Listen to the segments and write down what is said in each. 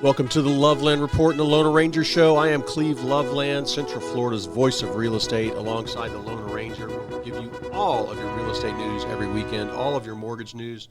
Welcome to the Loveland Report and the Loner Ranger Show. I am Cleve Loveland, Central Florida's voice of real estate, alongside the Loner Ranger. We'll give you all of your real estate news every weekend, all of your mortgage news.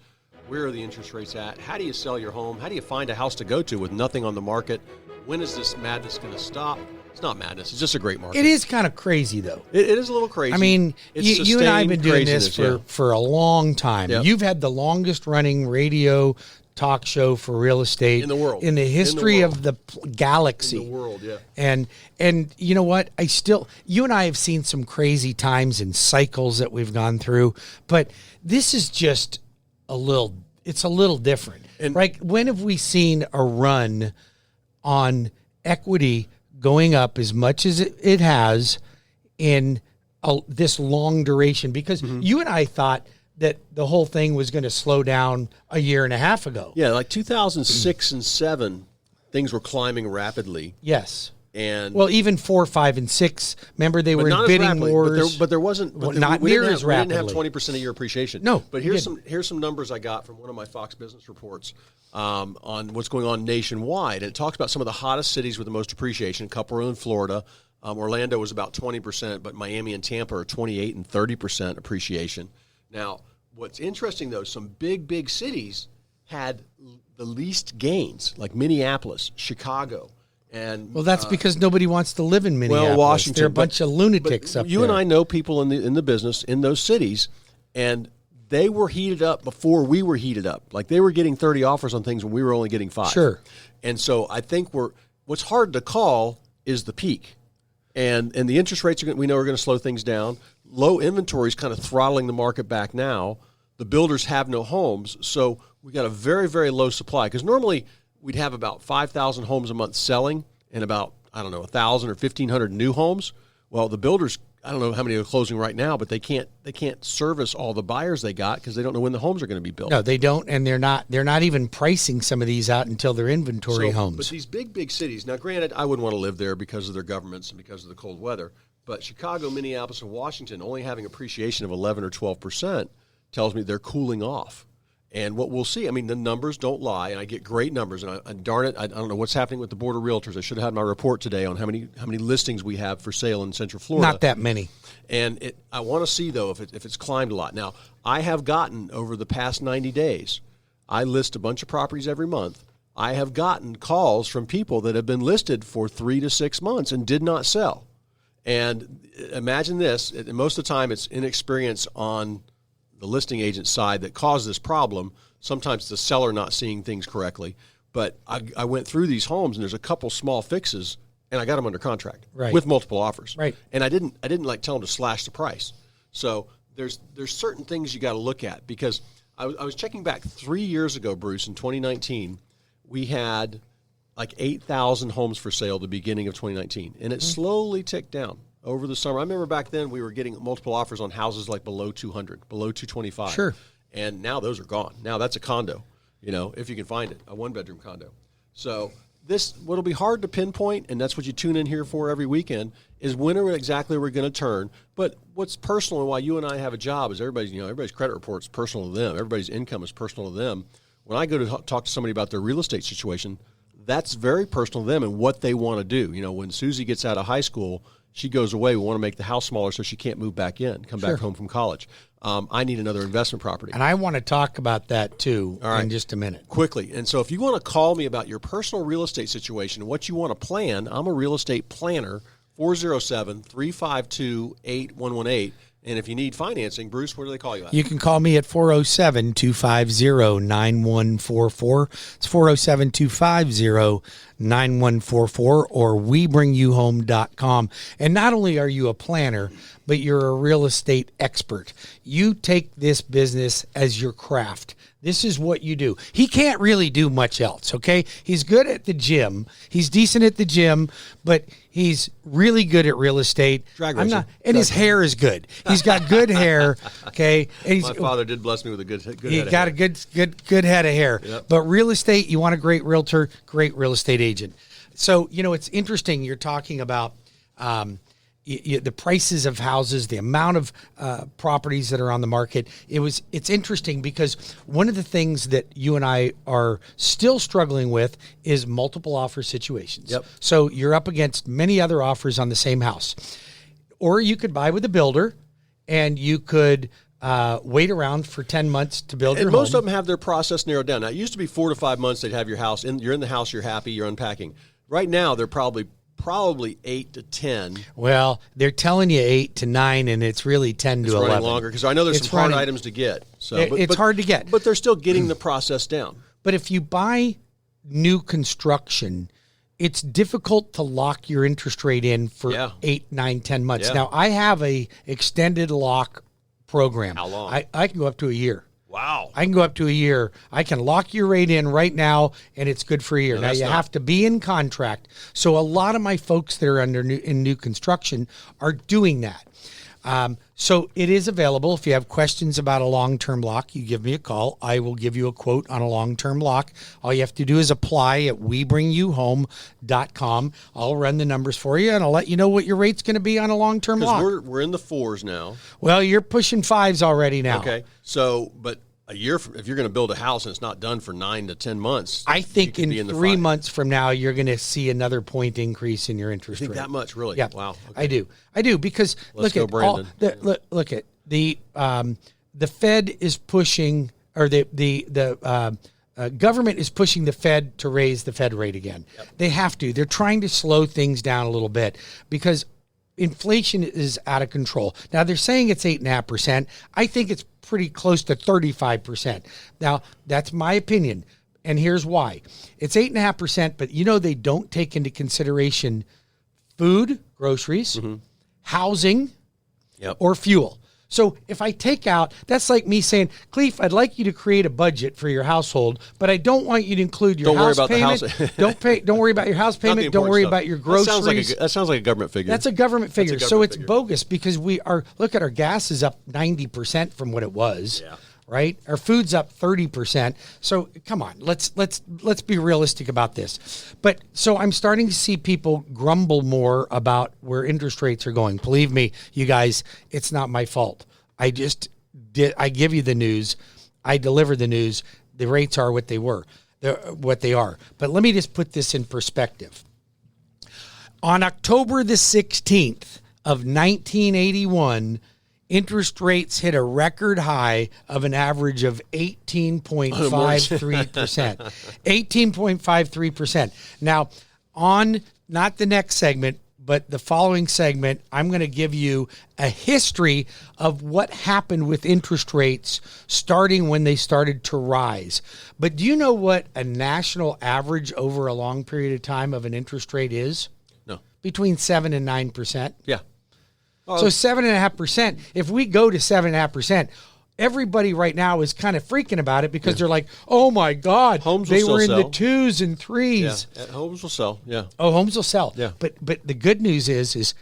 Where are the interest rates at? How do you sell your home? How do you find a house to go to with nothing on the market? When is this madness going to stop? It's not madness. It's just a great market. It is kind of crazy, though. It is a little crazy. I mean, you and I have been doing this for a long time. Yep. You've had the longest running radio talk show for real estate in the world, in the history of the galaxy, in the world. Yeah. And you know what? You and I have seen some crazy times and cycles that we've gone through, but this is just it's a little different. And right? When have we seen a run on equity going up as much as it has in this long duration? Because you and I thought that the whole thing was going to slow down a year and a half ago. Yeah, like 2006 and 7, things were climbing rapidly. Yes. And well, even 4, 5, and 6. Remember, they were in bidding wars. But there wasn't. But not near as rapidly. We didn't have 20% a year appreciation. No. But here's some numbers I got from one of my Fox Business reports on what's going on nationwide, and it talks about some of the hottest cities with the most appreciation. A couple are in Florida. Orlando was about 20%, but Miami and Tampa are 28 and 30% appreciation. Now, what's interesting though, some big cities had the least gains, like Minneapolis, Chicago. And well, that's because nobody wants to live in Minneapolis. Well, Washington, they're a bunch of lunatics up there. You and I know people in the business in those cities, and they were heated up before we were heated up. Like they were getting 30 offers on things when we were only getting 5. Sure. And so I think what's hard to call is the peak, and the interest rates we know are going to slow things down. Low inventory is kind of throttling the market back now. The builders have no homes, so we got a very, very low supply. Because normally we'd have about 5,000 homes a month selling and about, 1,000 or 1,500 new homes. Well, the builders, I don't know how many are closing right now, but they can't service all the buyers they got because they don't know when the homes are going to be built. No, they don't, and they're not even pricing some of these out until they're inventory homes. But these big cities, now granted, I wouldn't want to live there because of their governments and because of the cold weather, but Chicago, Minneapolis, and Washington only having appreciation of 11 or 12% tells me they're cooling off. And what we'll see, the numbers don't lie, and I get great numbers. And darn it, I don't know what's happening with the Board of Realtors. I should have had my report today on how many listings we have for sale in Central Florida. Not that many. And I want to see, though, if it's climbed a lot. Now, I have gotten, over the past 90 days, I list a bunch of properties every month. I have gotten calls from people that have been listed for 3 to 6 months and did not sell. And imagine this, most of the time it's inexperience on the listing agent side that caused this problem. Sometimes the seller not seeing things correctly. But I went through these homes, and there's a couple small fixes, and I got them under contract with multiple offers. Right. And I didn't tell them to slash the price. So there's certain things you got to look at, because I was checking back 3 years ago, Bruce, in 2019, we had like 8,000 homes for sale at the beginning of 2019, and it slowly ticked down over the summer. I remember back then we were getting multiple offers on houses like below 200, below 225. Sure. And now those are gone. Now that's a condo, if you can find it, a one-bedroom condo. So what'll be hard to pinpoint, and that's what you tune in here for every weekend, is when exactly we're going to turn. But what's personal, and why you and I have a job, is everybody's credit report's personal to them. Everybody's income is personal to them. When I go to talk to somebody about their real estate situation, that's very personal to them and what they want to do. When Susie gets out of high school, she goes away. We want to make the house smaller so she can't move back in, come back home from college. I need another investment property. And I want to talk about that, too, in just a minute. Quickly. And so if you want to call me about your personal real estate situation and what you want to plan, I'm a real estate planner, 407-352-8118. And if you need financing, Bruce, where do they call you at? You can call me at 407-250-9144. It's 407-250-9144 or webringyouhome.com. And not only are you a planner, but you're a real estate expert. You take this business as your craft. This is what you do. He can't really do much else, okay? He's good at the gym. He's decent at the gym, but he's really good at real estate. His hair is good. He's got good hair, okay? And my father did bless me with a good head of hair. He got a good head of hair. Yep. But real estate, you want a great realtor, great real estate agent. So, it's interesting you're talking about the prices of houses, the amount of properties that are on the market. It's interesting because one of the things that you and I are still struggling with is multiple offer situations. Yep. So you're up against many other offers on the same house. Or you could buy with a builder and you could wait around for 10 months to build your home. And most of them have their process narrowed down. Now, it used to be 4 to 5 months they'd have your house. You're in the house, you're happy, you're unpacking. Right now, they're probably 8 to 10. Well, they're telling you 8 to 9, and it's really 10 to 11. Running longer because I know there's some hard items to get. So it's hard to get. But they're still getting the process down. But if you buy new construction, it's difficult to lock your interest rate in for 8, 9, 10 months. Yeah. Now, I have a extended lock program. How long? I can go up to a year. Wow. I can go up to a year. I can lock your rate in right now, and it's good for a year. No, now, you have to be in contract. So a lot of my folks that are in new construction are doing that. So it is available. If you have questions about a long-term lock, you give me a call. I will give you a quote on a long-term lock. All you have to do is apply at webringyouhome.com. I'll run the numbers for you, and I'll let you know what your rate's going to be on a long-term lock. We're in the 4s now. Well, you're pushing 5s already now. Okay. So, but a year from, if you're going to build a house and it's not done for 9 to 10 months, I think in 3 5. months from now, you're going to see another point increase in your interest rate. That much, really? Yeah. Wow. Okay. I do because Let's look go, at Brandon. look at the Fed is pushing, or the government is pushing the Fed to raise the Fed rate again. Yep. They have to. They're trying to slow things down a little bit because inflation is out of control. Now they're saying it's 8.5%. I think it's pretty close to 35%. Now that's my opinion, and here's why. It's 8.5%, but they don't take into consideration food, groceries, housing, or fuel. So if I take out, that's like me saying, Cleve, I'd like you to create a budget for your household, but I don't want you to include your house payment. Don't worry about your house payment. Don't worry about your groceries. That sounds like a government figure. That's a government figure. So it's bogus because look at our gas is up 90% from what it was. Yeah. Right? Our food's up 30%. So come on, let's be realistic about this. But so I'm starting to see people grumble more about where interest rates are going. Believe me, you guys, it's not my fault. I give you the news. I deliver the news. The rates are what they were. They're what they are. But let me just put this in perspective. On October the 16th of 1981, interest rates hit a record high of an average of 18.53%. 18.53%. Now, on not the next segment, but the following segment, I'm going to give you a history of what happened with interest rates starting when they started to rise. But do you know what a national average over a long period of time of an interest rate is? No. Between 7 and 9%. Yeah. So 7.5%, if we go to 7.5%, everybody right now is kind of freaking about it because they're like, oh my God, they were in the 2s and 3s. Yeah. Homes will sell. Yeah. Oh, homes will sell. Yeah. But the good news is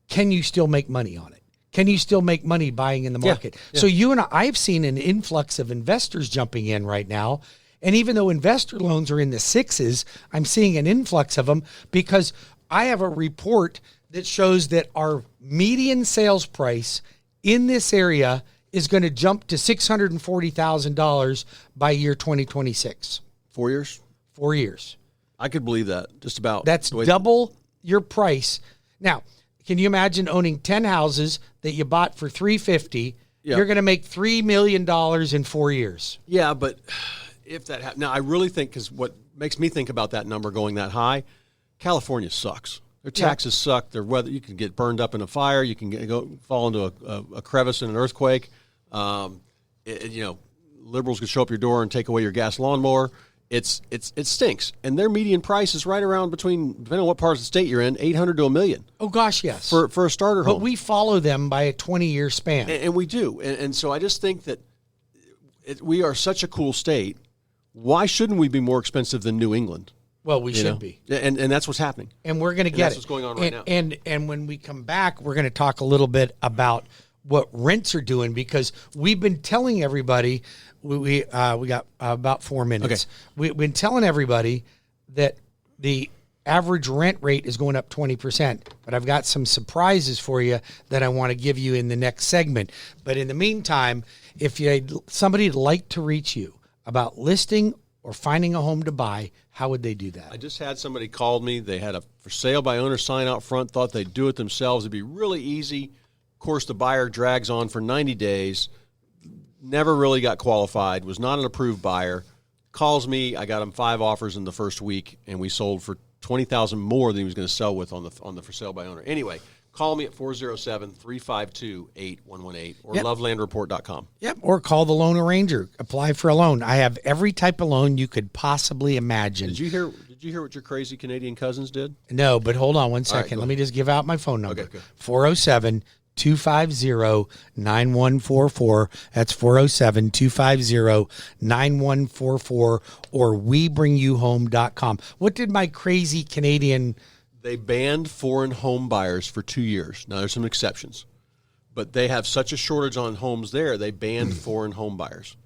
can you still make money on it? Can you still make money buying in the market? Yeah. So you and I've seen an influx of investors jumping in right now. And even though investor loans are in the 6s, I'm seeing an influx of them because I have a report that shows that our median sales price in this area is going to jump to $640,000 by year 2026. 4 years? 4 years. I could believe that, just about. That's double your price. Now, can you imagine owning 10 houses that you bought for $350,000? Yeah. You're going to make $3 million in 4 years. Yeah, but if that happens, now I really think, because what makes me think about that number going that high, California sucks. Their taxes suck. Their weather, you can get burned up in a fire. You can fall into a crevice in an earthquake. Liberals could show up your door and take away your gas lawnmower. It stinks. And their median price is right around between, depending on what part of the state you're in, $800,000 to $1 million. Oh gosh, yes. For a starter home. But we follow them by a 20-year span. And we do. And so I just think that we are such a cool state. Why shouldn't we be more expensive than New England? Well, we should be. And that's what's happening. And we're going to get that's what's going on right now. And when we come back, we're going to talk a little bit about what rents are doing because we've been telling everybody, we got about 4 minutes. Okay. We've been telling everybody that the average rent rate is going up 20%. But I've got some surprises for you that I want to give you in the next segment. But in the meantime, if somebody'd like to reach you about listing or finding a home to buy, how would they do that? I just had somebody called me. They had a for sale by owner sign out front, thought they'd do it themselves. It'd be really easy. Of course, the buyer drags on for 90 days, never really got qualified, was not an approved buyer, calls me. I got him 5 offers in the first week, and we sold for $20,000 more than he was going to sell with on the for sale by owner. Anyway, call me at 407-352-8118 or lovelandreport.com. Yep, or call the loan arranger. Apply for a loan. I have every type of loan you could possibly imagine. Did you hear what your crazy Canadian cousins did? No, but hold on one second. Let me just give out my phone number. Okay. 407-250-9144. That's 407-250-9144 or webringyouhome.com. What did my crazy Canadian... They banned foreign home buyers for 2 years. Now, there's some exceptions, but they have such a shortage on homes there, they banned foreign home buyers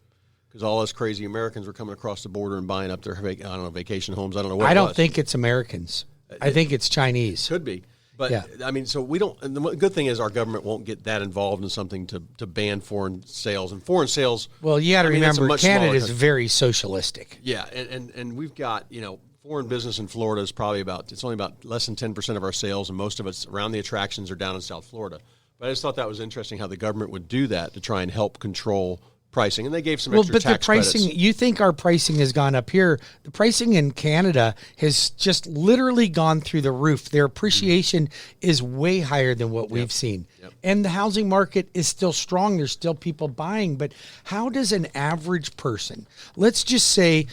because all us crazy Americans were coming across the border and buying up their, vacation homes. I don't know what I don't think it's Americans. I think it's Chinese. Could be. But, yeah. I mean, so we don't – and the good thing is our government won't get that involved in something to ban foreign sales. And foreign sales – well, you got to remember, Canada is very socialistic. Yeah, and we've got, foreign business in Florida is probably it's only about less than 10% of our sales, and most of it's around the attractions are down in South Florida. But I just thought that was interesting how the government would do that to try and help control pricing, and they gave some extra tax pricing, credits. You think our pricing has gone up here. The pricing in Canada has just literally gone through the roof. Their appreciation is way higher than what we've seen. Yep. And the housing market is still strong. There's still people buying. But how does an average person, let's just say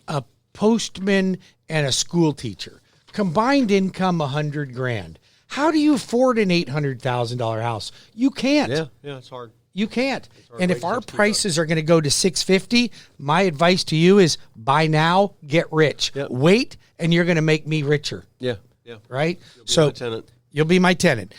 a postman and a school teacher, combined income $100,000. How do you afford an $800,000 house? You can't. Yeah, it's hard. You can't. And if our prices are going to go to $650, my advice to you is buy now, get rich. Yep. Wait, and you're going to make me richer. Yeah. Right? You'll be my tenant. You'll be my tenant.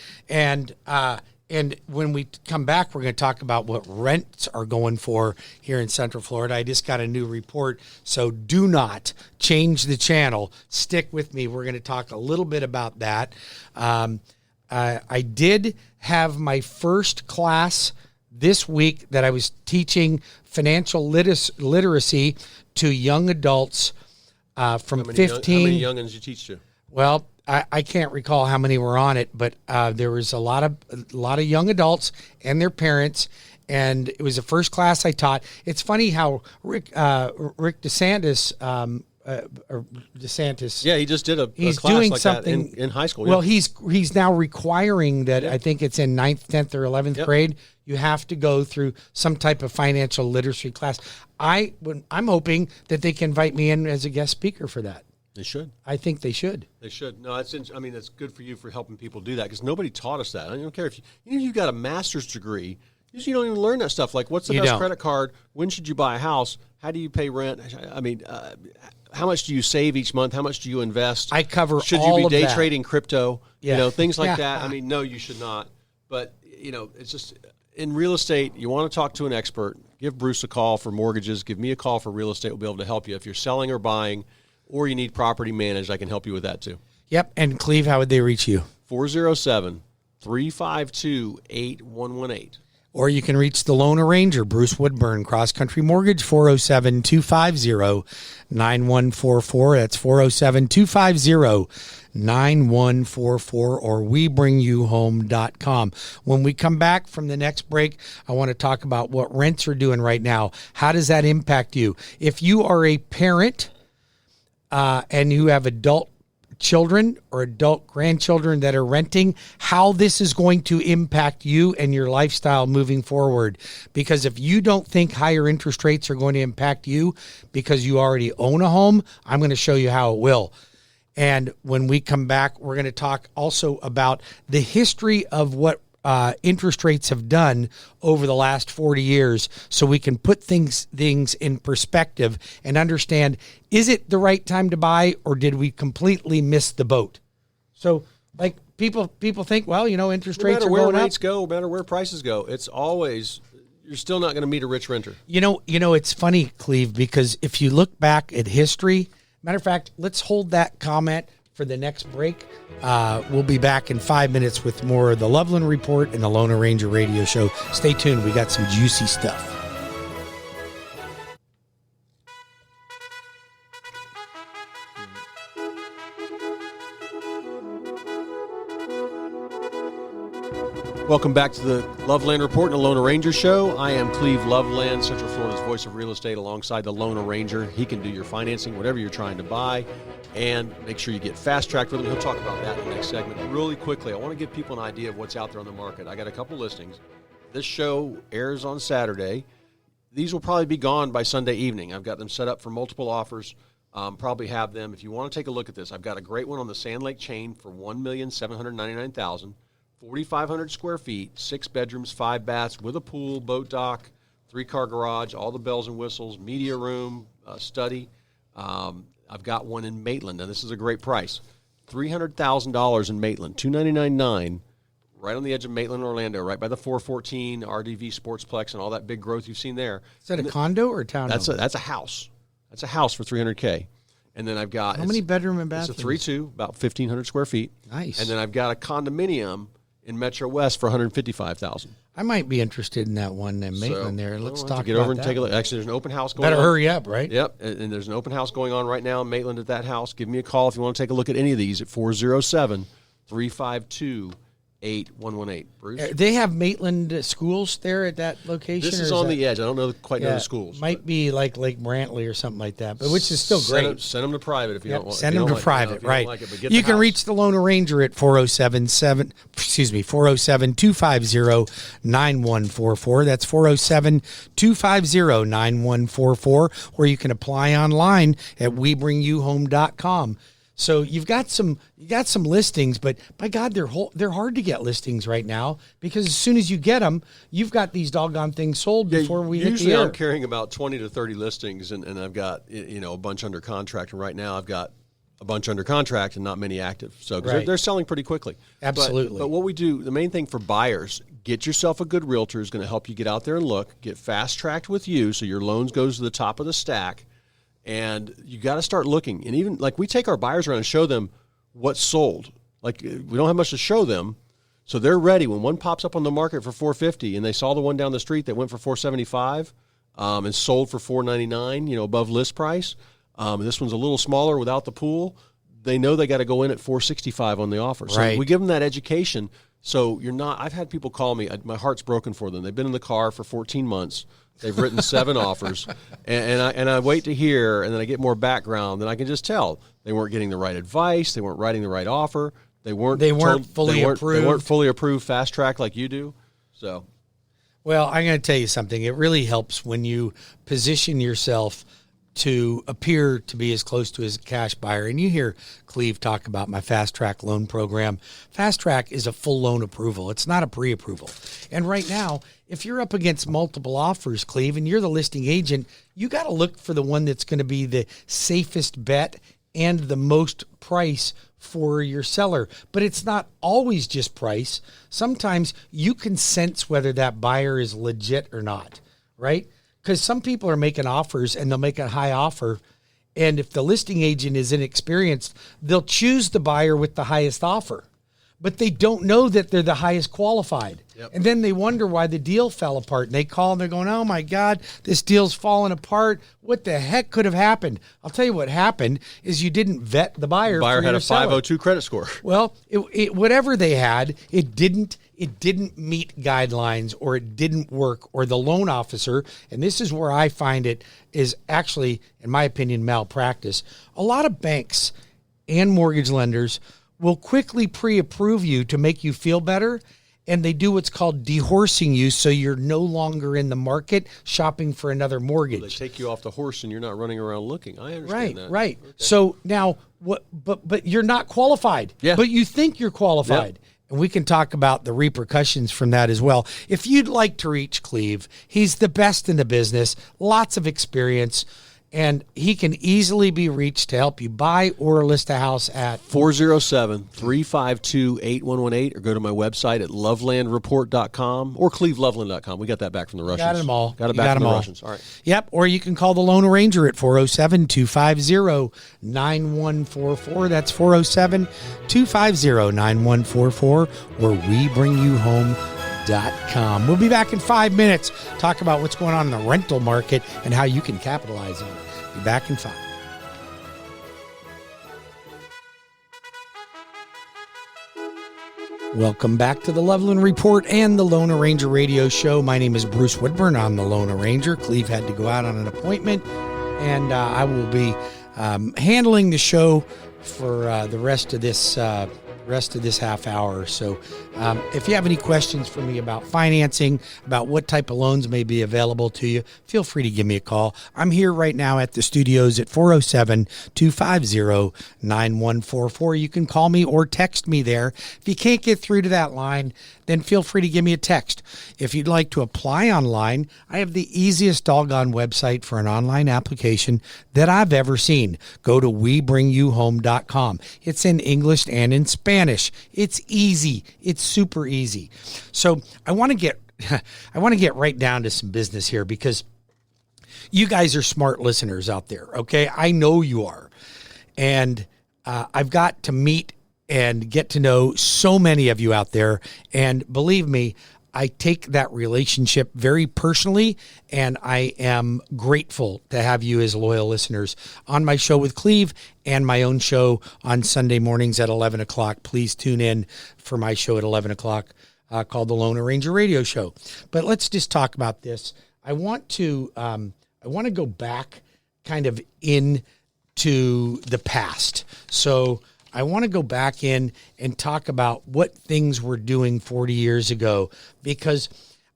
And when we come back, we're going to talk about what rents are going for here in Central Florida. I just got a new report, so do not change the channel. Stick with me. We're going to talk a little bit about that. I did have my first class this week that I was teaching financial literacy to young adults from 15. How many youngins you teach to? Well, I can't recall how many were on it, but there was a lot of young adults and their parents, and it was the first class I taught. It's funny how Rick DeSantis. Yeah, he just did a he's class doing like something that in high school. Well, he's now requiring that. I think it's in 9th, 10th, or 11th grade. You have to go through some type of financial literacy class. I'm hoping that they can invite me in as a guest speaker for that. They should. I think they should. They should. No, that's good for you for helping people do that because nobody taught us that. I don't care if you've got a master's degree. You don't even learn that stuff. Like, what's the best credit card? When should you buy a house? How do you pay rent? I mean, how much do you save each month? How much do you invest? I cover should all you of be day that. trading crypto? Yeah. Things like that. I mean, no, you should not. But it's just in real estate. You want to talk to an expert. Give Bruce a call for mortgages. Give me a call for real estate. We'll be able to help you if you're selling or buying, or you need property managed. I can help you with that too. Yep. And Cleve, how would they reach you? 407-352-8118. Or you can reach the loan arranger, Bruce Woodburn, CrossCountry Mortgage, 407-250-9144. That's 407-250-9144 or webringyouhome.com. When we come back from the next break, I want to talk about what rents are doing right now. How does that impact you? If you are a parent and you have adult children or adult grandchildren that are renting, how this is going to impact you and your lifestyle moving forward. Because if you don't think higher interest rates are going to impact you because you already own a home, I'm going to show you how it will. And when we come back, we're going to talk also about the history of what interest rates have done over the last 40 years so we can put things in perspective and understand, is it the right time to buy or did we completely miss the boat? So like people think, well, interest rates are going up. No matter where rates go, no matter where prices go, it's always, you're still not going to meet a rich renter. It's funny, Cleve, because if you look back at history, matter of fact, let's hold that comment for the next break. We'll be back in 5 minutes with more of the Loveland Report and the Lone Ranger Radio Show. Stay tuned. We got some juicy stuff. Welcome back to the Loveland Report and the Lone Ranger Show. I am Cleve Loveland, Central Florida's voice of real estate, alongside the Lone Ranger. He can do your financing, whatever you're trying to buy, and make sure you get fast-tracked with him. He'll talk about that in the next segment. Really quickly, I want to give people an idea of what's out there on the market. I got a couple listings. This show airs on Saturday. These will probably be gone by Sunday evening. I've got them set up for multiple offers. Probably have them. If you want to take a look at this, I've got a great one on the Sand Lake chain for $1,799,000. 4,500 square feet, 6 bedrooms, 5 baths with a pool, boat dock, 3-car garage, all the bells and whistles, media room, study. I've got one in Maitland, and this is a great price. $300,000 in Maitland, $299,900, right on the edge of Maitland, Orlando, right by the 414 RDV Sportsplex and all that big growth you've seen there. Is that a condo or a townhome? That's a house. That's a house for $300K. And then I've got... How many bedroom and bathrooms? It's a 3-2, about 1,500 square feet. Nice. And then I've got a condominium in Metro West for $155,000. I might be interested in that one in Maitland there. Let's talk about get over and that. take a look. Actually, there's an open house going on. Better hurry up, right? Yep, and there's an open house going on right now in Maitland at that house. Give me a call if you want to take a look at any of these at 407-352-8118. Bruce? They have Maitland schools there at that location? This is on the edge. I don't quite know the schools. Might be like Lake Brantley or something like that, but which is still great. Send them to private if you don't want. Send them to private, right? You can reach the Lone Ranger at 407-250-9144. That's 407-250-9144, or you can apply online at webringyouhome.com. So you got some listings, but by God, they're hard to get listings right now, because as soon as you get them, you've got these doggone things sold before we hit the air. Usually I'm carrying about 20 to 30 listings, and I've got a bunch under contract. And right now I've got a bunch under contract and not many active. So they're selling pretty quickly. Absolutely. But what we do, the main thing for buyers, get yourself a good realtor who's going to help you get out there and look, get fast-tracked with you so your loans goes to the top of the stack. And you got to start looking. And even like we take our buyers around and show them what's sold. Like we don't have much to show them. So they're ready. When one pops up on the market for $450 and they saw the one down the street that went for $475 and sold for $499, above list price. This one's a little smaller without the pool. They know they got to go in at $465 on the offer. So we give them that education. So you're not, I've had people call me, my heart's broken for them. They've been in the car for 14 months. They've written 7 offers, and I wait to hear, and then I get more background, and I can just tell they weren't getting the right advice, they weren't writing the right offer, they weren't fully approved fast track like you do. So, well, I'm going to tell you something. It really helps when you position yourself to appear to be as close to as a cash buyer. And you hear Cleve talk about my Fast Track loan program. Fast Track is a full loan approval. It's not a pre-approval. And right now, if you're up against multiple offers, Cleve, and you're the listing agent, you got to look for the one that's going to be the safest bet and the most price for your seller. But it's not always just price. Sometimes you can sense whether that buyer is legit or not, right? Because some people are making offers and they'll make a high offer. And if the listing agent is inexperienced, they'll choose the buyer with the highest offer. But they don't know that they're the highest qualified. Yep. And then they wonder why the deal fell apart. And they call and they're going, oh my God, this deal's falling apart. What the heck could have happened? I'll tell you what happened is you didn't vet the buyer. The buyer had a 502 credit score. Well, whatever they had, it didn't meet guidelines, or it didn't work, or the loan officer, and this is where I find it is actually, in my opinion, malpractice. A lot of banks and mortgage lenders will quickly pre-approve you to make you feel better, and they do what's called dehorsing you, so you're no longer in the market shopping for another mortgage. Well, they take you off the horse and you're not running around looking. I understand that. Right. Okay. So now, but you're not qualified. Yeah. But you think you're qualified. Yep. And we can talk about the repercussions from that as well. If you'd like to reach Cleve, he's the best in the business, lots of experience, And he can easily be reached to help you buy or list a house at 407-352-8118, or go to my website at lovelandreport.com or cleveloveland.com. We got that back from the Russians. Got them all. Got it back from the Russians. All right. Yep. Or you can call the Lone Ranger at 407-250-9144. That's 407-250-9144, or WeBringYouHome.com. We'll be back in 5 minutes. Talk about what's going on in the rental market and how you can capitalize on it. Be back in 5. Welcome back to the Loveland Report and the Lone Ranger Radio Show. My name is Bruce Woodburn. I'm the Lone Ranger. Cleve had to go out on an appointment, and I will be handling the show for the rest of this half hour. So if you have any questions for me about financing, about what type of loans may be available to you, feel free to give me a call. I'm here right now at the studios at 407-250-9144. You can call me or text me there. If you can't get through to that line, then feel free to give me a text. If you'd like to apply online, I have the easiest doggone website for an online application that I've ever seen. Go to WeBringYouHome.com. It's in English and in Spanish. It's easy. It's super easy. So I want to get right down to some business here, because you guys are smart listeners out there. Okay. I know you are. And I've got to meet and get to know so many of you out there. And believe me, I take that relationship very personally, and I am grateful to have you as loyal listeners on my show with Cleve and my own show on Sunday mornings at 11 o'clock. Please tune in for my show at 11 o'clock called the Lone Ranger Radio Show. But let's just talk about this. I want to go back kind of into the past. So I want to go back in and talk about what things we're doing 40 years ago, because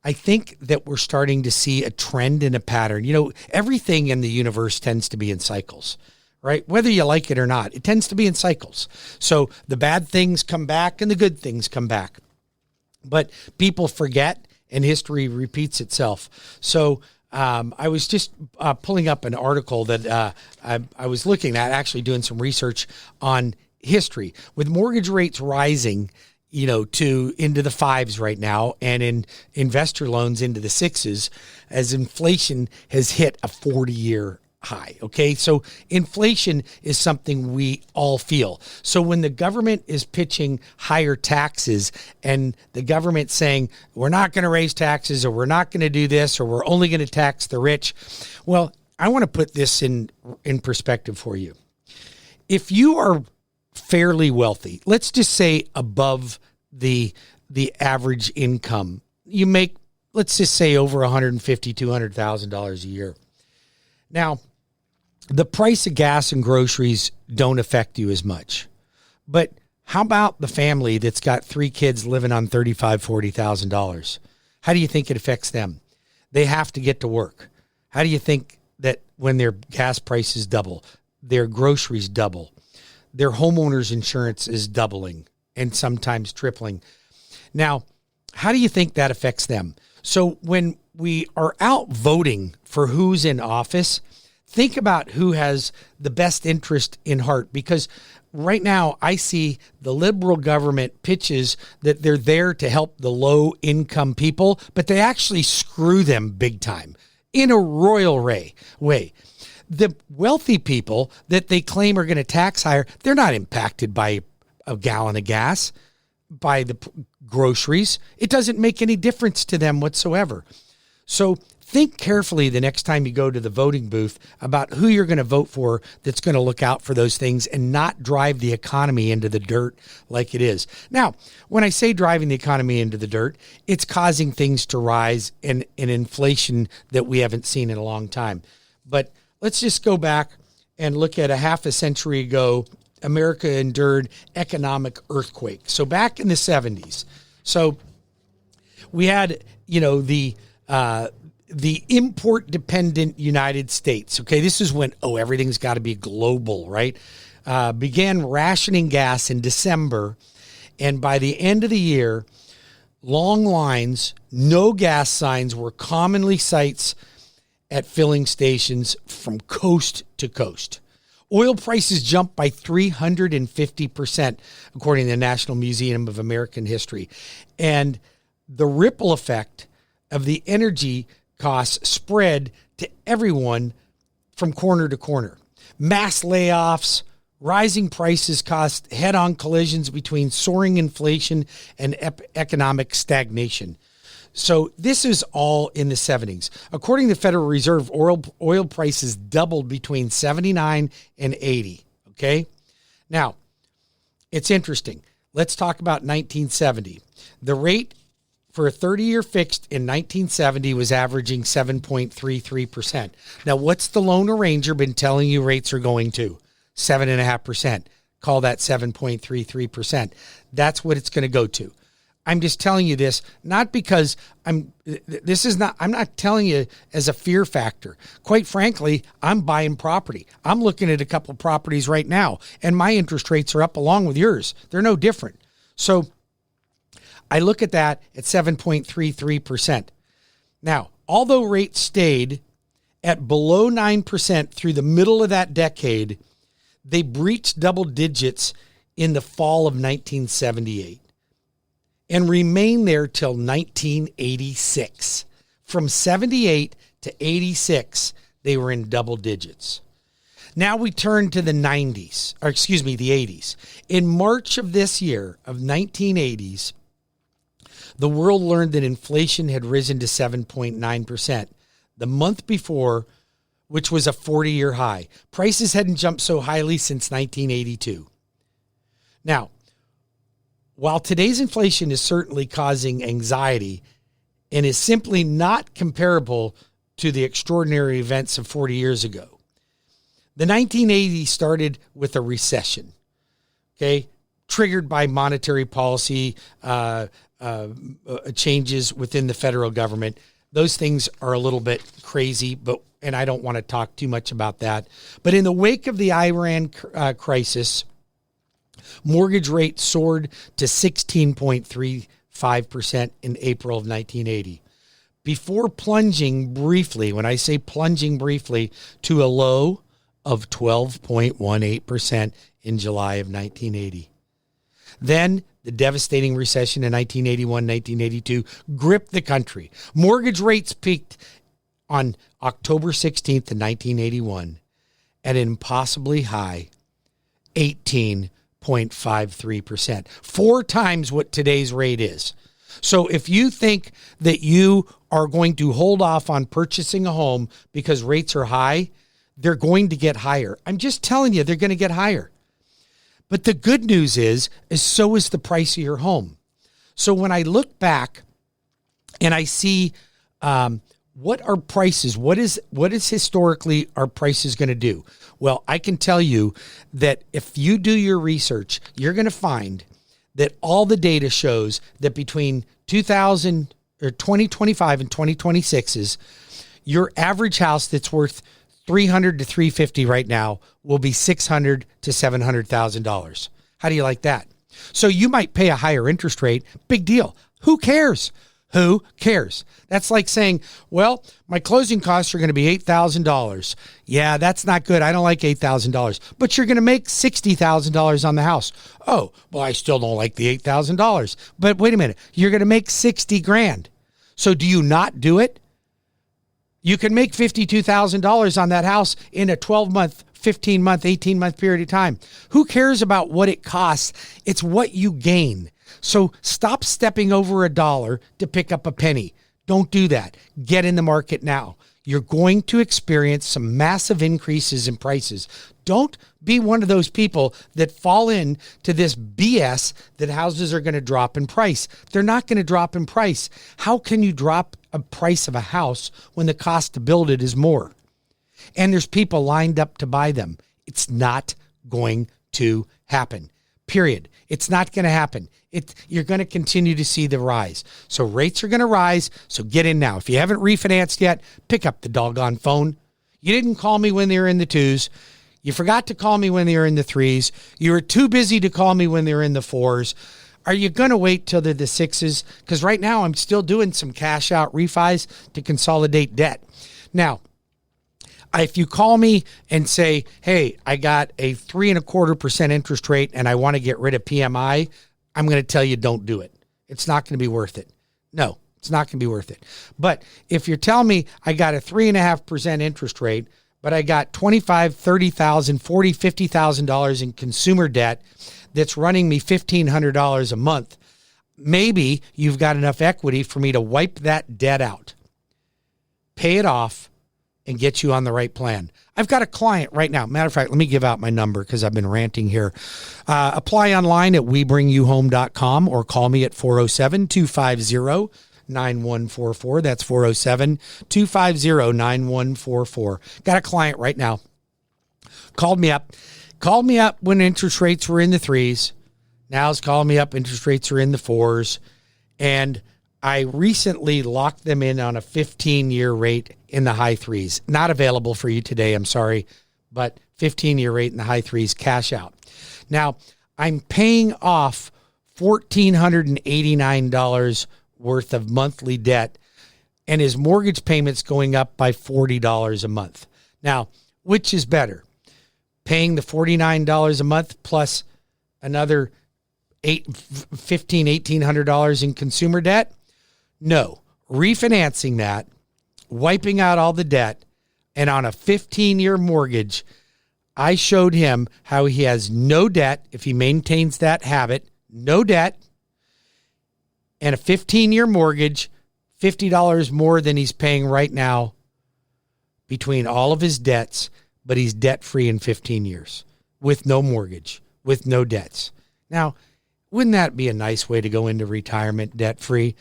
I think that we're starting to see a trend and a pattern. You know, everything in the universe tends to be in cycles, right? Whether you like it or not, it tends to be in cycles. So the bad things come back and the good things come back. But people forget, and history repeats itself. So I was just pulling up an article that I was looking at, actually doing some research on history with mortgage rates rising, to into the 5s right now, and in investor loans into the 6s, as inflation has hit a 40-year high. Okay. So inflation is something we all feel. So when the government is pitching higher taxes, and the government saying, we're not going to raise taxes, or we're not going to do this, or we're only going to tax the rich. Well, I want to put this in perspective for you. If you are fairly wealthy, let's just say above the average income, you make, let's just say, over $150,000, $200,000 a year. Now, the price of gas and groceries don't affect you as much. But how about the family that's got 3 kids living on $35,000, $40,000? How do you think it affects them? They have to get to work. How do you think that when their gas prices double, their groceries double, their homeowner's insurance is doubling and sometimes tripling? Now, how do you think that affects them? So when we are out voting for who's in office, think about who has the best interest in heart, because right now I see the liberal government pitches that they're there to help the low income people, but they actually screw them big time in a royal way. The wealthy people that they claim are going to tax higher, they're not impacted by a gallon of gas, by the groceries. It doesn't make any difference to them whatsoever. So think carefully the next time you go to the voting booth about who you're going to vote for that's going to look out for those things and not drive the economy into the dirt like it is. Now, when I say driving the economy into the dirt, it's causing things to rise in inflation that we haven't seen in a long time. But let's just go back and look at a half a century ago. America endured economic earthquake. So back in the 70s, so we had, the import-dependent United States. Okay, this is when, everything's got to be global, right? Began rationing gas in December, and by the end of the year, long lines, no gas signs were commonly sights, at filling stations from coast to coast. Oil prices jumped by 350%, according to the National Museum of American History. And the ripple effect of the energy costs spread to everyone from corner to corner. Mass layoffs, rising prices caused head-on collisions between soaring inflation and economic stagnation. So this is all in the 70s. According to the Federal Reserve, oil prices doubled between 79 and 80. Okay? Now, it's interesting. Let's talk about 1970. The rate for a 30-year fixed in 1970 was averaging 7.33%. Now, what's the loan arranger been telling you rates are going to? 7.5%. Call that 7.33%. That's what it's going to go to. I'm just telling you this, not because I'm not telling you as a fear factor. Quite frankly, I'm buying property. I'm looking at a couple of properties right now, and my interest rates are up along with yours. They're no different. So I look at that at 7.33%. Now, although rates stayed at below 9% through the middle of that decade, they breached double digits in the fall of 1978. And remained there till 1986. From 78 to 86, they were in double digits. Now we turn to the 80s. In March of this year, of 1980s, the world learned that inflation had risen to 7.9%. The month before, which was a 40-year high. Prices hadn't jumped so highly since 1982. Now, while today's inflation is certainly causing anxiety and is simply not comparable to the extraordinary events of 40 years ago, the 1980s started with a recession, okay, triggered by monetary policy changes within the federal government. Those things are a little bit crazy, and I don't want to talk too much about that. But in the wake of the Iran crisis, mortgage rates soared to 16.35% in April of 1980, before plunging briefly, when I say plunging briefly, to a low of 12.18% in July of 1980. Then the devastating recession in 1981-1982 gripped the country. Mortgage rates peaked on October 16th of 1981 at an impossibly high 18.53%, 4 times what today's rate is. So if you think that you are going to hold off on purchasing a home because rates are high, they're going to get higher. I'm just telling you, they're going to get higher. But the good news is so is the price of your home. So when I look back and I see what are prices, what is historically our prices going to do? Well, I can tell you that if you do your research, you're going to find that all the data shows that between 2025 and 2026 your average house that's worth $300 to $350 right now will be $600 to $700,000. How do you like that? So you might pay a higher interest rate. Big deal. Who cares? Who cares? That's like saying, well, my closing costs are going to be $8,000. Yeah, that's not good. I don't like $8,000. But you're going to make $60,000 on the house. Oh, well, I still don't like the $8,000. But wait a minute. You're going to make $60,000. So do you not do it? You can make $52,000 on that house in a 12-month, 15-month, 18-month period of time. Who cares about what it costs? It's what you gain. So stop stepping over a dollar to pick up a penny. Don't do that. Get in the market now. You're going to experience some massive increases in prices. Don't be one of those people that fall into this BS that houses are going to drop in price. They're not going to drop in price. How can you drop a price of a house when the cost to build it is more? And there's people lined up to buy them. It's not going to happen. Period. It's not going to happen. You're going to continue to see the rise. So rates are going to rise. So get in now. If you haven't refinanced yet, pick up the doggone phone. You didn't call me when they were in the 2s. You forgot to call me when they were in the 3s. You were too busy to call me when they were in the 4s. Are you going to wait till they're the 6s? Because right now I'm still doing some cash out refis to consolidate debt. Now, If you call me and say, hey, I got a 3.25% interest rate and I want to get rid of PMI, I'm going to tell you don't do it. It's not going to be worth it. No, it's not going to be worth it. But if you're telling me I got a 3.5% interest rate, but I got $25,000, $30,000, $40,000, $50,000 in consumer debt that's running me $1,500 a month, maybe you've got enough equity for me to wipe that debt out, pay it off, and get you on the right plan. I've got a client right now. Matter of fact, let me give out my number because I've been ranting here. Apply online at webringyouhome.com or call me at 407-250-9144. That's 407-250-9144. Got a client right now. Called me up when interest rates were in the 3s. Now it's calling me up. Interest rates are in the 4s. And I recently locked them in on a 15-year rate in the high 3s. Not available for you today, I'm sorry, but 15-year rate in the high 3s, cash out. Now, I'm paying off $1,489 worth of monthly debt, and his mortgage payment's going up by $40 a month. Now, which is better? Paying the $49 a month plus another $1,800 in consumer debt? No. Refinancing that, wiping out all the debt, and on a 15-year mortgage, I showed him how he has no debt if he maintains that habit, no debt, and a 15-year mortgage, $50 more than he's paying right now between all of his debts, but he's debt-free in 15 years with no mortgage, with no debts. Now, wouldn't that be a nice way to go into retirement debt-free?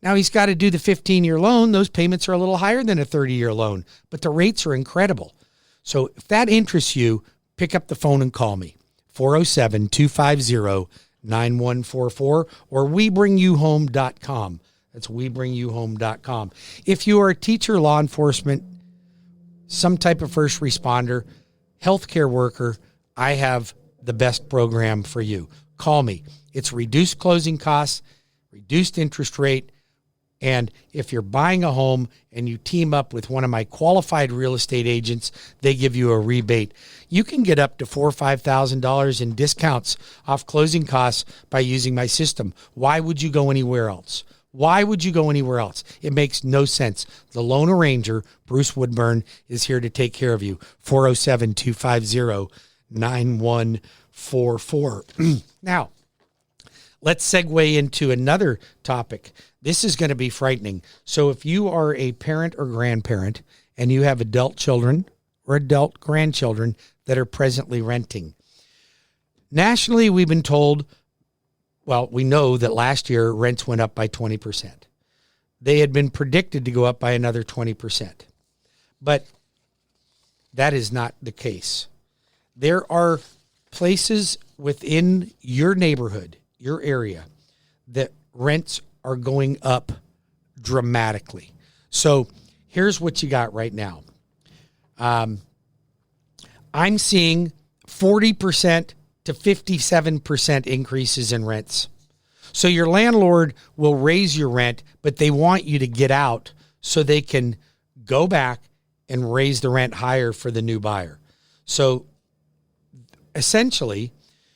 Now, he's got to do the 15-year loan. Those payments are a little higher than a 30-year loan, but the rates are incredible. So if that interests you, pick up the phone and call me, 407-250-9144 or webringyouhome.com. That's webringyouhome.com. If you are a teacher, law enforcement, some type of first responder, healthcare worker, I have the best program for you. Call me. It's reduced closing costs, reduced interest rate, and if you're buying a home and you team up with one of my qualified real estate agents, they give you a rebate. You can get up to $4,000 or $5,000 in discounts off closing costs by using my system. Why would you go anywhere else? Why would you go anywhere else? It makes no sense. The loan arranger, Bruce Woodburn, is here to take care of you. 407-250-9144. Now, let's segue into another topic. This is going to be frightening. So if you are a parent or grandparent and you have adult children or adult grandchildren that are presently renting, nationally we've been told, well, we know that last year rents went up by 20%. They had been predicted to go up by another 20%. But that is not the case. There are places within your neighborhood, your area, that rents are going up dramatically. So here's what you got right now. I'm seeing 40% to 57% increases in rents. So your landlord will raise your rent, but they want you to get out so they can go back and raise the rent higher for the new buyer. So essentially,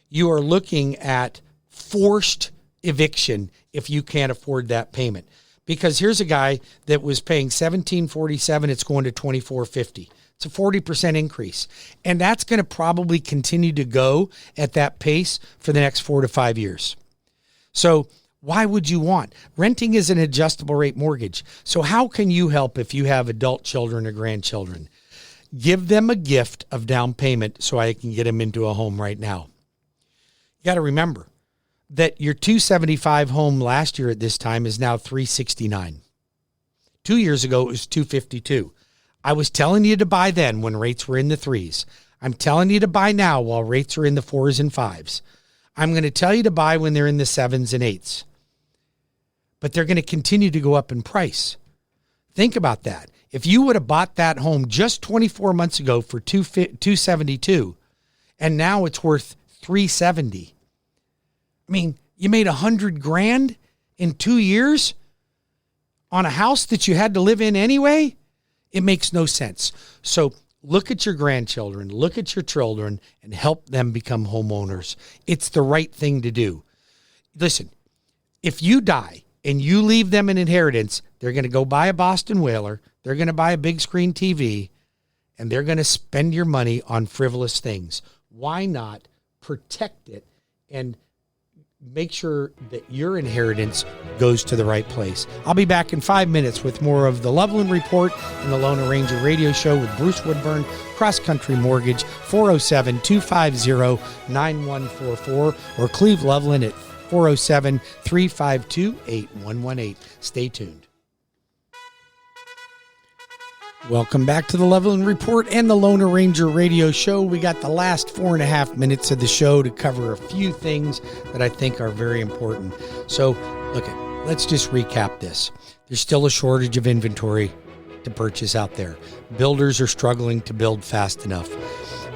you are looking at forced eviction if you can't afford that payment. Because here's a guy that was paying $1,747, it's going to $2,450. It's a 40% increase. And that's going to probably continue to go at that pace for the next 4 to 5 years. So why would you want? Renting is an adjustable rate mortgage. So how can you help if you have adult children or grandchildren? Give them a gift of down payment so I can get them into a home right now. You got to remember that your $275 home last year at this time is now $369. 2 years ago, it was $252. I was telling you to buy then when rates were in the 3s. I'm telling you to buy now while rates are in the 4s and 5s. I'm going to tell you to buy when they're in the 7s and 8s. But they're going to continue to go up in price. Think about that. If you would have bought that home just 24 months ago for $272, and now it's worth $370, I mean, you made $100,000 in 2 years on a house that you had to live in anyway? It makes no sense. So look at your grandchildren, look at your children, and help them become homeowners. It's the right thing to do. Listen, if you die and you leave them an inheritance, they're going to go buy a Boston Whaler, they're going to buy a big screen TV, and they're going to spend your money on frivolous things. Why not protect it and make sure that your inheritance goes to the right place? I'll be back in 5 minutes with more of the Loveland Report and the Lone Ranger Radio Show with Bruce Woodburn, CrossCountry Mortgage, 407-250-9144, or Cleve Loveland at 407-352-8118. Stay tuned. Welcome back to the Loveland Report and the Lone Ranger Radio Show. We got the last 4.5 minutes of the show to cover a few things that I think are very important. So, let's just recap this. There's still a shortage of inventory to purchase out there. Builders are struggling to build fast enough.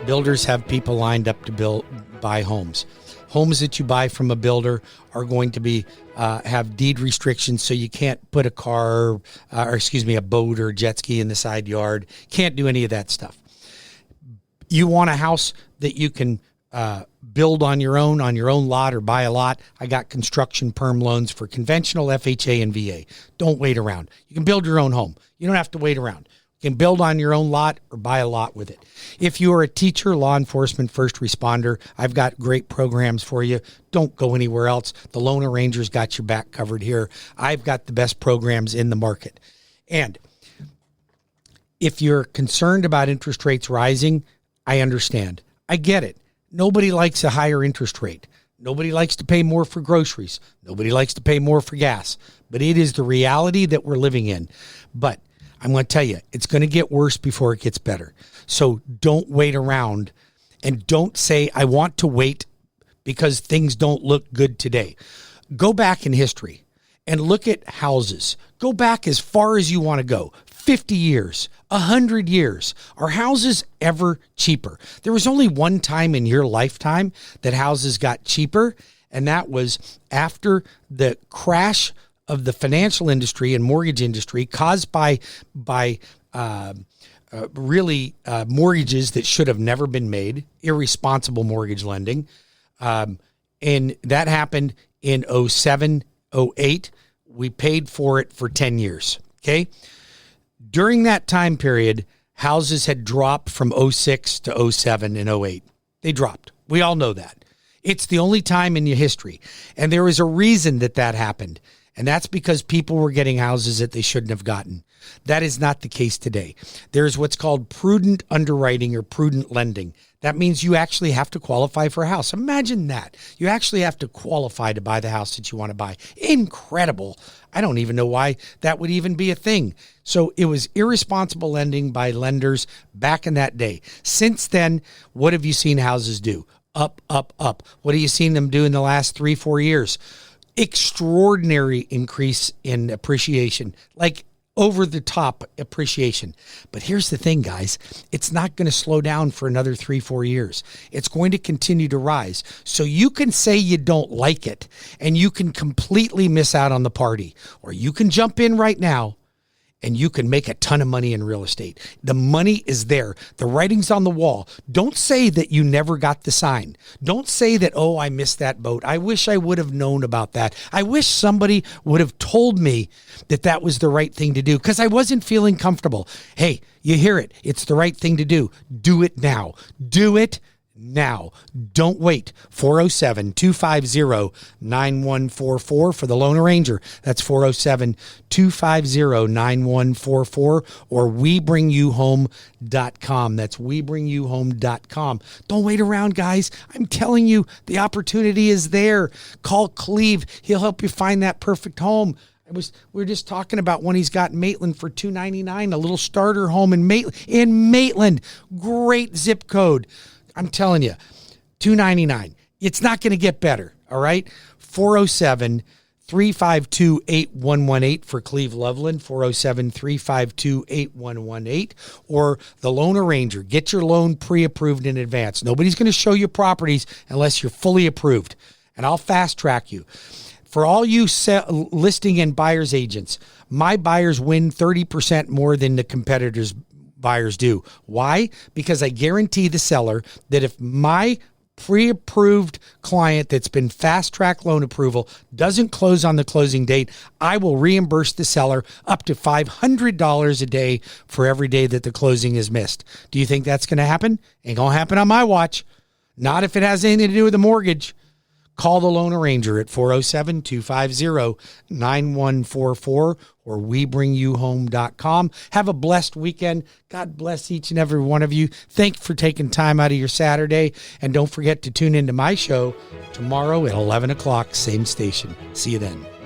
Builders have people lined up to buy homes. Homes that you buy from a builder are going to be have deed restrictions, so you can't put a boat or a jet ski in the side yard. Can't do any of that stuff. You want a house that you can build on your own lot, or buy a lot. I got construction perm loans for conventional, FHA, and VA. Don't wait around. You can build your own home. You don't have to wait around. You can build on your own lot or buy a lot with it. If you are a teacher, law enforcement, first responder, I've got great programs for you. Don't go anywhere else. The Lone Ranger's got your back covered here. I've got the best programs in the market. And if you're concerned about interest rates rising, I understand. I get it. Nobody likes a higher interest rate. Nobody likes to pay more for groceries. Nobody likes to pay more for gas. But it is the reality that we're living in. But I'm going to tell you, it's going to get worse before it gets better. So don't wait around, and don't say, I want to wait because things don't look good today. Go back in history and look at houses. Go back as far as you want to go. 50 years, 100 years. Are houses ever cheaper? There was only one time in your lifetime that houses got cheaper, and that was after the crash of the financial industry and mortgage industry caused by mortgages that should have never been made, irresponsible mortgage lending. And that happened in 07, 08. We paid for it for 10 years. Okay. During that time period, houses had dropped from 06 to 07 and 08. They dropped. We all know that. It's the only time in your history. And there was a reason that happened. And that's because people were getting houses that they shouldn't have gotten. That is not the case today. There's what's called prudent underwriting or prudent lending. That means you actually have to qualify for a house. Imagine that. You actually have to qualify to buy the house that you want to buy. Incredible. I don't even know why that would even be a thing. So it was irresponsible lending by lenders back in that day. Since then, what have you seen houses do? Up, up, up. What have you seen them do in the last 3-4 years? Extraordinary increase in appreciation, like over the top appreciation. But here's the thing, guys, it's not going to slow down for another 3-4 years. It's going to continue to rise. So you can say you don't like it and you can completely miss out on the party, or you can jump in right now and you can make a ton of money in real estate. The money is there. The writing's on the wall. Don't say that you never got the sign. Don't say that, oh, I missed that boat. I wish I would have known about that. I wish somebody would have told me that that was the right thing to do because I wasn't feeling comfortable. Hey, you hear it. It's the right thing to do. Do it now. Do it now. Don't wait. 407-250-9144 for the Lone Ranger. That's 407-250-9144 or WeBringYouHome.com. That's WeBringYouHome.com. Don't wait around, guys. I'm telling you, the opportunity is there. Call Cleve. He'll help you find that perfect home. We were just talking about one he's got in Maitland for $299, a little starter home in Maitland. Great zip code. I'm telling you, $299. It's not going to get better, all right? 407-352-8118 for Cleve Loveland, 407-352-8118, or the Lone Ranger. Get your loan pre-approved in advance. Nobody's going to show you properties unless you're fully approved, and I'll fast track you. For all you listing and buyer's agents, my buyers win 30% more than the competitors buyers do. Why? Because I guarantee the seller that if my pre-approved client that's been fast track loan approval doesn't close on the closing date, I will reimburse the seller up to $500 a day for every day that the closing is missed. Do you think that's going to happen? Ain't going to happen on my watch. Not if it has anything to do with the mortgage. Call the loan arranger at 407-250-9144 or webringyouhome.com. Have a blessed weekend. God bless each and every one of you. Thank you for taking time out of your Saturday. And don't forget to tune into my show tomorrow at 11 o'clock, same station. See you then.